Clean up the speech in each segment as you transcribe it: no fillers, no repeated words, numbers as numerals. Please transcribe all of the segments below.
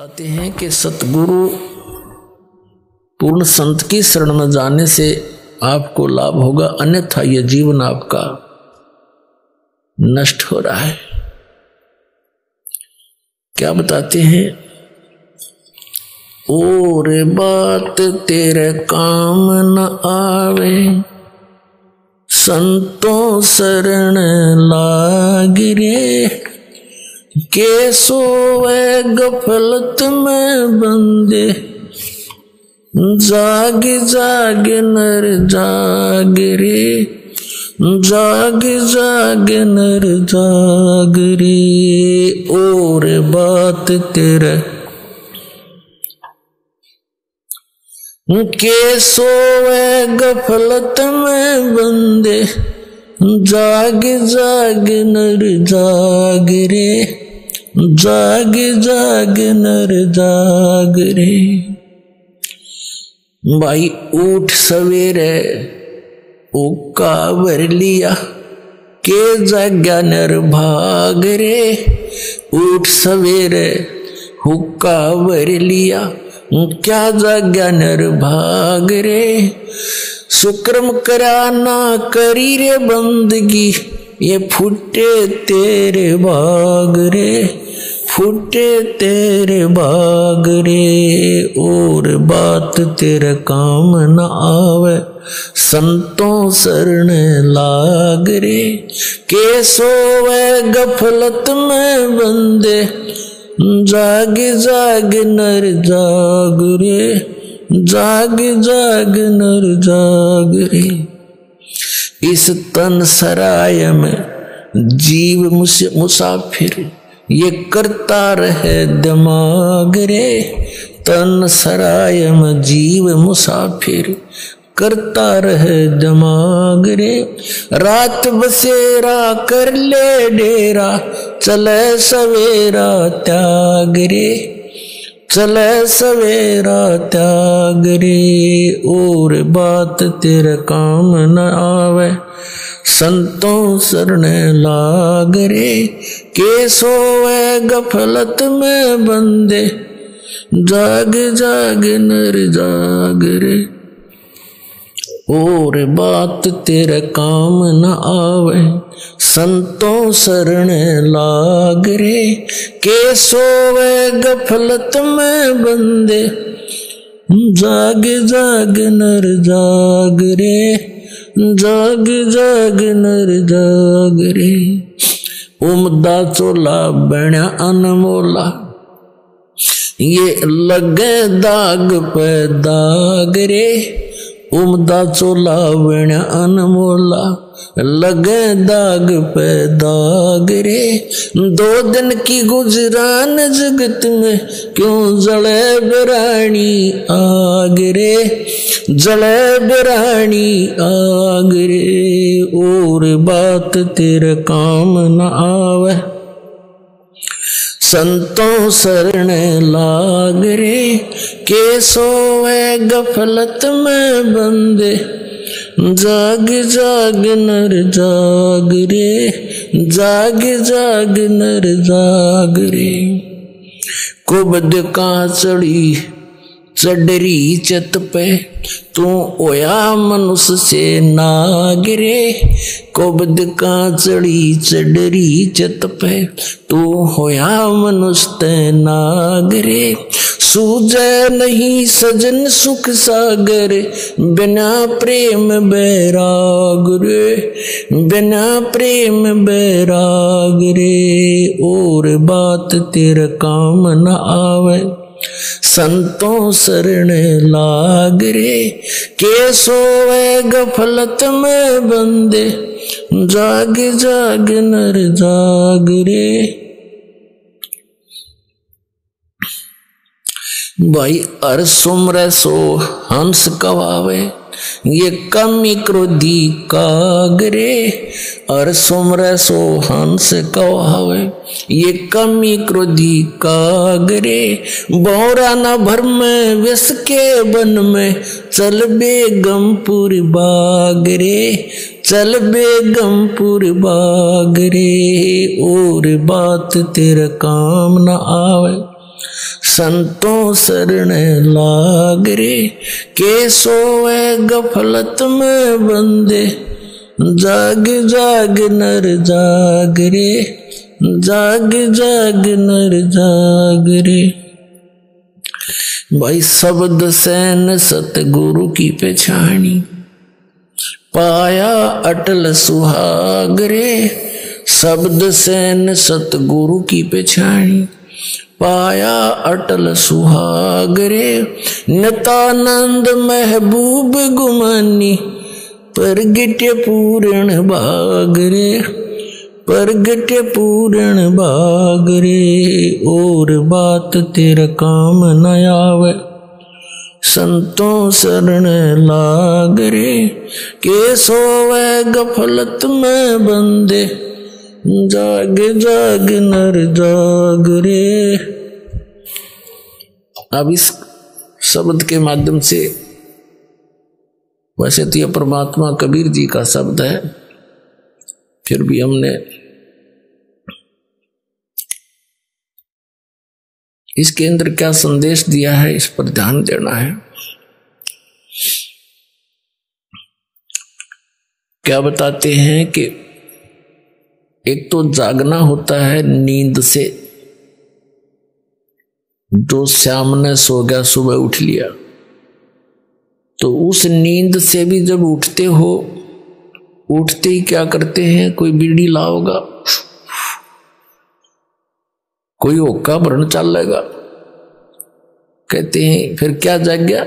बताते हैं कि सतगुरु पूर्ण संत की शरण में जाने से आपको लाभ होगा, अन्यथा यह जीवन आपका नष्ट हो रहा है। क्या बताते हैं? और बात तेरे काम न आवे, संतों शरण लाग रे, के सोवे गफलत में बंदे, जाग जाग नर जाग रे, जाग जाग नर जाग रे। और बात तेरे के सोवे गफलत में बंदे, जाग जाग नर जाग रे, जाग जाग नर जाग रे। भाई उठ सवेरे ओका भर लिया, के जाग्या नर भाग रे। उठ सवेरे हुक्का भर लिया, क्या जाग्या नर भाग रे। सुक्रम करा ना करी रे बंदगी, ये फूटे तेरे भाग रे, फूटे तेरे भाग रे। और बात तेरे काम न आवे, संतों शरण लाग रे, के सोवे गफलत में बंदे, जाग जाग नर जाग रे, जाग जाग नर जाग रे। इस तन सराय में जीव मुसाफिर, ये करता रहे दिमाग रे। तन सराय में जीव मुसाफिर, करता रहे दिमाग रे। रात बसेरा कर ले डेरा, चले सवेरा त्याग रे, चले सवेरा त्याग रे। और बात तेरे काम न आवे, संतों शरण लाग रे, के सोवे गफलत में बंदे, जाग जाग नर जाग रे। और बात तेरे काम न आवे, संतों शरण लाग रे, के सोवे गफलत में बंदे, जाग जाग नर जाग रे, जाग जाग नर जाग रे। उमदा चोला बण्या अनमोला, ये लगे दाग पे दाग रे। उमदा चोला बण्या अनमोला, लगे दाग पे दाग रे। दो दिन की गुजरान जगत में, क्यों जले बिरानी आग रे, जले बिरानी आग रे। और बात तेरे काम न आवे, संतों शरण लाग रे, के सोवे गफलत में बंदे, जाग जाग नर जाग रे, जाग जाग नर जाग रे। कुबद का चढ़ी चडरी चत पे, तू ओया मनुष्य से नाग रे। कुबद का चढ़ी चडरी चत पे, तू होया मनुष्य ते नाग रे। सूझे नहीं सजन सुख सागर, बिना प्रेम बैराग रे, बिना प्रेम बैराग रे। और बात तेरे काम न आवे, संतों शरण लाग रे, के सोवे गफलत में बंदे, जाग जाग नर जाग रे। भाई अर सुमरे सो हंस कवावे, ये कमी क्रोधी कागरे। अर सुमरे सो हंस कवावे, ये कमी क्रोधी कागरे। बोरा न भर में विष के वन में, चल बेगमपुर बागरे, चल बेगमपुर बागरे। और बात तेरे काम न आवे, संतों शरण लाग रे, के सोए गफलत में बंदे, जाग जाग नर जाग रे, जाग जाग नर जाग रे। भाई शब्द सैन सतगुरु की पहचानी, पाया अटल सुहाग रे, शब्द सैन सतगुरु की पहचानी, पाया अटल सुहाग रे। नितानंद महबूब गुमानी, प्रगट्य पूर्ण भाग रे, प्रगट्य पूर्ण भाग रे। और बात तेरा काम न आवे, संतों शरण लाग रे, के सोवे गफलत में बंदे, जाग जाग नर जाग रे। अब इस शब्द के माध्यम से, वैसे तो यह परमात्मा कबीर जी का शब्द है, फिर भी हमने इसके अंदर क्या संदेश दिया है इस पर ध्यान देना है। क्या बताते हैं कि एक तो जागना होता है नींद से, जो सामने सो गया सुबह उठ लिया, तो उस नींद से भी जब उठते हो, उठते ही क्या करते हैं, कोई बीड़ी लाओगा, कोई होक्का भरन चल लेगा, कहते हैं फिर क्या जाग गया,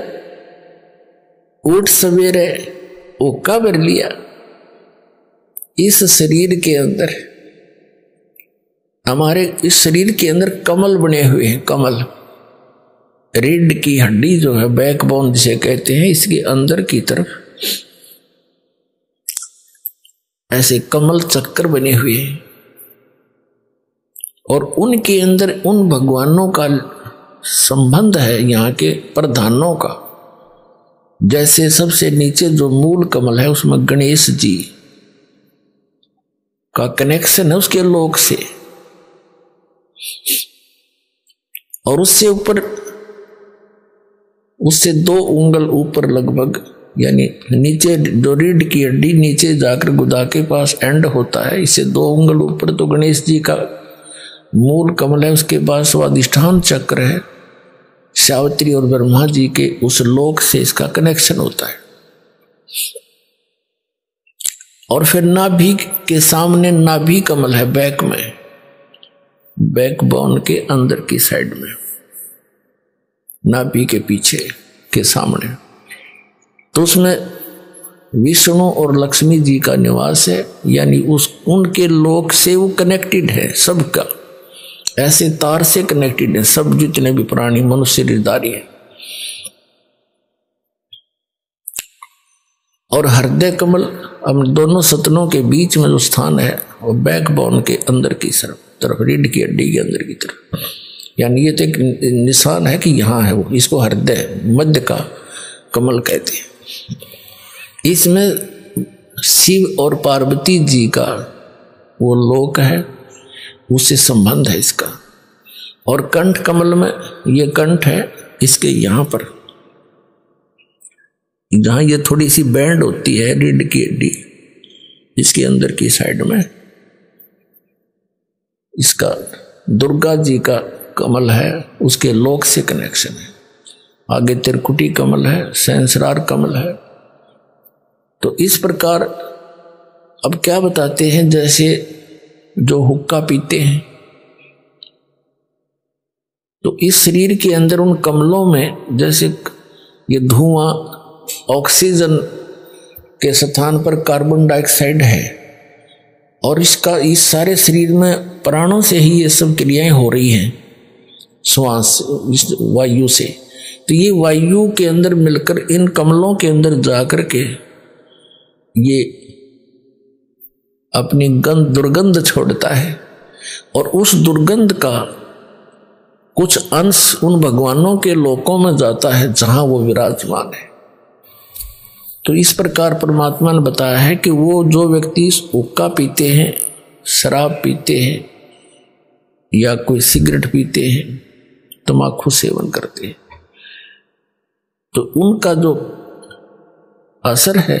उठ सवेरे होक्का भर लिया। इस शरीर के अंदर, हमारे इस शरीर के अंदर कमल बने हुए हैं, कमल, रीढ़ की हड्डी जो है, बैकबोन जिसे कहते हैं, इसके अंदर की तरफ ऐसे कमल चक्कर बने हुए हैं, और उनके अंदर उन भगवानों का संबंध है, यहाँ के प्रधानों का। जैसे सबसे नीचे जो मूल कमल है उसमें गणेश जी का कनेक्शन है उसके लोक से, और उससे ऊपर, उससे 2 उंगल ऊपर लगभग, यानी नीचे जो रीढ़ की हड्डी नीचे जाकर गुदा के पास एंड होता है, इससे 2 उंगल ऊपर तो गणेश जी का मूल कमल है, उसके बाद स्वादिष्ठान चक्र है, सावित्री और ब्रह्मा जी के उस लोक से इसका कनेक्शन होता है। और फिर नाभि के सामने नाभि कमल है, बैक में, बैकबोन के अंदर की साइड में, नाभि के पीछे के सामने, तो उसमें विष्णु और लक्ष्मी जी का निवास है, यानी उस उनके लोक से वो कनेक्टेड है सबका, ऐसे तार से कनेक्टेड है सब, जितने भी प्राणी मनुष्य शरीरधारी है। और हृदय कमल, अब दोनों सतनों के बीच में जो स्थान है वो बैकबोन के अंदर की तरफ, रीढ़ की हड्डी के अंदर की तरफ, यानी ये तो एक निशान है कि यहाँ है वो, इसको हृदय मध्य का कमल कहते हैं। इसमें शिव और पार्वती जी का वो लोक है, उससे संबंध है इसका। और कंठ कमल में, ये कंठ है, इसके यहाँ पर, जहां ये थोड़ी सी बैंड होती है रीढ़ की हड्डी, इसके अंदर की साइड में इसका दुर्गा जी का कमल है, उसके लोक से कनेक्शन है। आगे त्रिकुटी कमल है, सहस्रार कमल है। तो इस प्रकार अब क्या बताते हैं, जैसे जो हुक्का पीते हैं, तो इस शरीर के अंदर उन कमलों में जैसे ये धुआं ऑक्सीजन के स्थान पर कार्बन डाइऑक्साइड है, और इसका इस सारे शरीर में प्राणों से ही ये सब क्रियाएं हो रही हैं, श्वास वायु से। तो ये वायु के अंदर मिलकर इन कमलों के अंदर जाकर के ये अपनी दुर्गंध छोड़ता है, और उस दुर्गंध का कुछ अंश उन भगवानों के लोकों में जाता है जहां वो विराजमान है। तो इस प्रकार परमात्मा ने बताया है कि वो जो व्यक्ति हुक्का पीते हैं, शराब पीते हैं, या कोई सिगरेट पीते हैं, तम्बाकू सेवन करते हैं, तो उनका जो असर है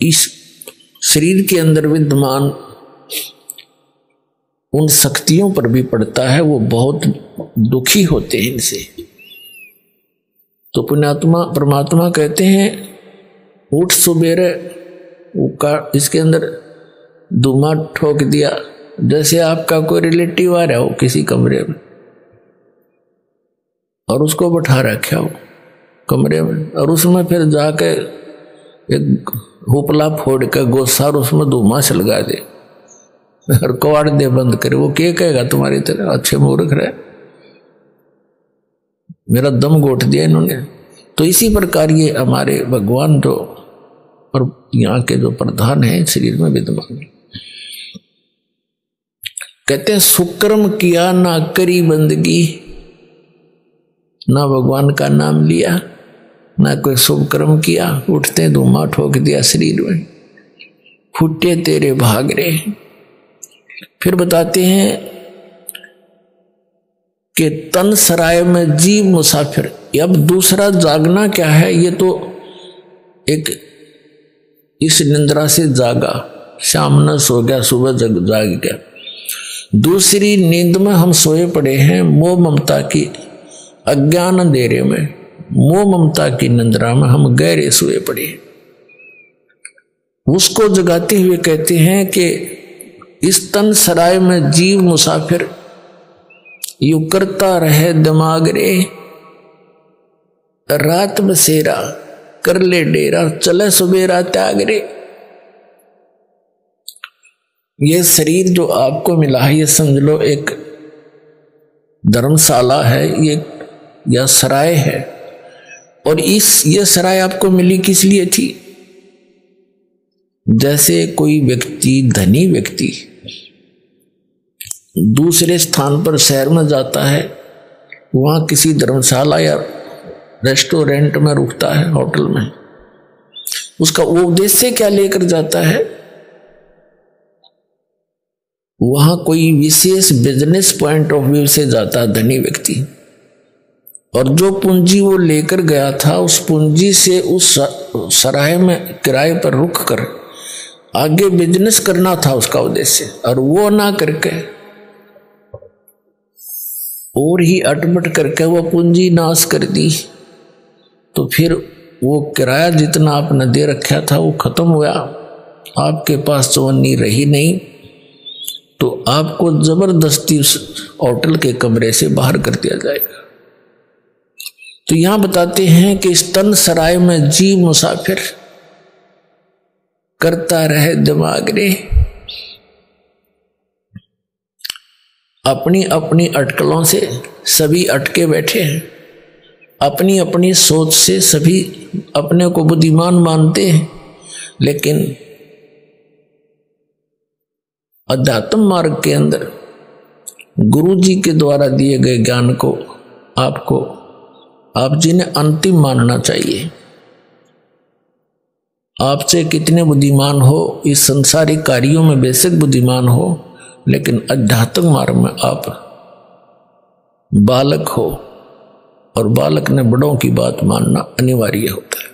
इस शरीर के अंदर विद्यमान उन शक्तियों पर भी पड़ता है, वो बहुत दुखी होते हैं इनसे। तो पुण्यात्मा परमात्मा कहते हैं उठ सुबेरे का इसके अंदर धुआं ठोक दिया, जैसे आपका कोई रिलेटिव आ रहा हो किसी कमरे में और उसको बैठा रखा हो कमरे में, और उसमें फिर जाके एक हुपला फोड़ के गोसा और उसमें धुआं सलगा दे और कवाड़ दे बंद करे, वो क्या कहेगा तुम्हारी तरह अच्छे मूर्ख रहे, मेरा दम घोट दिया इन्होंने। तो इसी प्रकार ये हमारे भगवान जो और यहाँ के जो प्रधान है शरीर में विद्यमान, कहते हैं सुकर्म किया ना करी बंदगी, ना भगवान का नाम लिया ना कोई शुभ कर्म किया, उठते धुआं ठोक दिया शरीर में, फूटे तेरे भाग रे। फिर बताते हैं कि तन सराय में जीव मुसाफिर। अब दूसरा जागना क्या है, ये तो एक इस निंद्रा से जागा, शाम न सो गया सुबह जाग गया। दूसरी नींद में हम सोए पड़े हैं मोह ममता की अज्ञान अंधेरे में, मोह ममता की निंद्रा में हम गहरे सोए पड़े। उसको जगाते हुए कहते हैं कि इस तन सराय में जीव मुसाफिर यू करता रहे दिमाग रे, रात बसेरा कर ले डेरा चले सुबेरा त्याग रे। ये शरीर जो आपको मिला है ये समझ लो एक धर्मशाला है ये या सराय है, और ये सराय आपको मिली किस लिए थी? जैसे कोई व्यक्ति धनी व्यक्ति दूसरे स्थान पर शहर में जाता है, वहां किसी धर्मशाला या रेस्टोरेंट में रुकता है, होटल में, उसका वो उद्देश्य क्या लेकर जाता है? वहां कोई विशेष बिजनेस पॉइंट ऑफ व्यू से जाता है धनी व्यक्ति, और जो पूंजी वो लेकर गया था उस पूंजी से उस सराय में किराए पर रुक कर आगे बिजनेस करना था उसका उद्देश्य, और वो ना करके और ही अटपट करके वो पूंजी नाश कर दी, तो फिर वो किराया जितना आपने दे रखा था वो खत्म हुआ, आपके पास चवन्नी रही नहीं, तो आपको जबरदस्ती उस होटल के कमरे से बाहर कर दिया जाएगा। तो यहां बताते हैं कि इस तन सराय में जीव मुसाफिर करता रहे दिमाग रे, अपनी अपनी अटकलों से सभी अटके बैठे हैं, अपनी अपनी सोच से सभी अपने को बुद्धिमान मानते हैं, लेकिन अध्यात्म मार्ग के अंदर गुरु जी के द्वारा दिए गए ज्ञान को आपको आप जी ने अंतिम मानना चाहिए। आपसे कितने बुद्धिमान हो इस संसारिक कार्यों में बेशक बुद्धिमान हो, लेकिन अध्यात्म मार्ग में आप बालक हो, और बालक ने बड़ों की बात मानना अनिवार्य होता है।